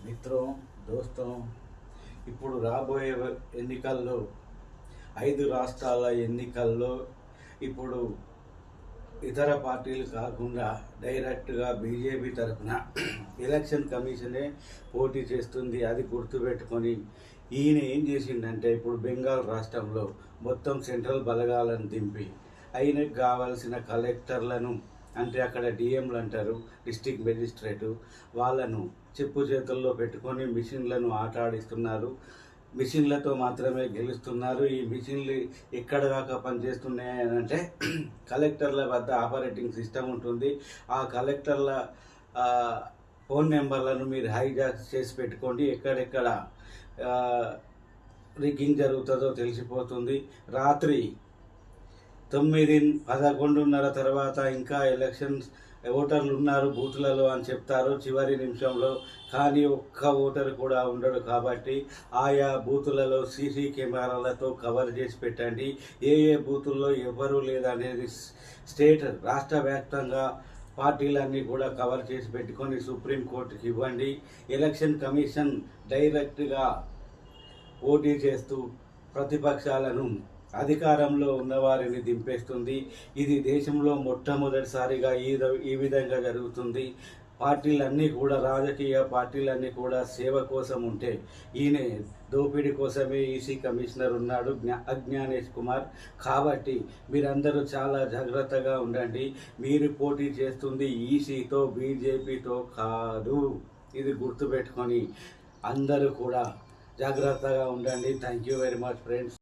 మిత్రం దోస్తం ఇప్పుడు రాబోయే ఎన్నికల్లో 5 రాష్ట్రాల ఎన్నికల్లో ఇప్పుడు ఇతర పార్టీలు కాకుండా డైరెక్ట్గా బీజేపీ తరఫున ఎలక్షన్ కమిషనే పోటీ చేస్తుంది. అది గుర్తుపెట్టుకొని ఈయన ఏం చేసిండంటే ఇప్పుడు బెంగాల్ రాష్ట్రంలో మొత్తం సెంట్రల్ బలగాలను దింపి ఆయనకు కావాల్సిన కలెక్టర్లను అంటే అక్కడ డిఎంలు అంటారు, డిస్ట్రిక్ట్ మెజిస్ట్రేటు, వాళ్ళను చెప్పు చేతుల్లో పెట్టుకొని మిషన్లను ఆట ఆడిస్తున్నారు. మిషన్లతో మాత్రమే గెలుస్తున్నారు. ఈ మిషన్లు ఎక్కడ దాకా పనిచేస్తున్నాయి అంటే కలెక్టర్ల వద్ద ఆపరేటింగ్ సిస్టమ్ ఉంటుంది. ఆ కలెక్టర్ల ఫోన్ నెంబర్లను మీరు హైజాక్ చేసి పెట్టుకోండి. ఎక్కడెక్కడ రిగ్గింగ్ జరుగుతుందో తెలిసిపోతుంది. రాత్రి 11:30 తర్వాత ఇంకా ఎలక్షన్స్ ఓటర్లు ఉన్నారు బూతులలో అని చెప్తారు చివరి నిమిషంలో. కానీ ఒక్క ఓటరు కూడా ఉండడు. కాబట్టి ఆయా బూతులలో సీసీ కెమెరాలతో కవర్ చేసి పెట్టండి. ఏ బూతుల్లో ఎవరు లేదనేది స్టేట్ రాష్ట్ర వ్యాప్తంగా పార్టీలన్నీ కూడా కవర్ చేసి పెట్టుకొని సుప్రీంకోర్టుకి ఇవ్వండి. ఎలక్షన్ కమిషన్ డైరెక్ట్గా పోటీ చేస్తూ ప్రతిపక్షాలను అధికారంలో ఉన్నవారిని దింపేస్తుంది. ఇది దేశంలో మొట్టమొదటిసారిగా ఈ విధంగా జరుగుతుంది. పార్టీలన్నీ కూడా రాజకీయ పార్టీలన్నీ కూడా సేవ కోసం ఉంటే ఈయన దోపిడీ కోసమే ఈసీ కమిషనర్ ఉన్నాడు అజ్ఞానేష్ కుమార్. కాబట్టి మీరందరూ చాలా జాగ్రత్తగా ఉండండి. మీరు పోటీ చేస్తుంది ఈసీతో బీజేపీతో కాదు. ఇది గుర్తుపెట్టుకొని అందరూ కూడా జాగ్రత్తగా ఉండండి. Thank you very much friends.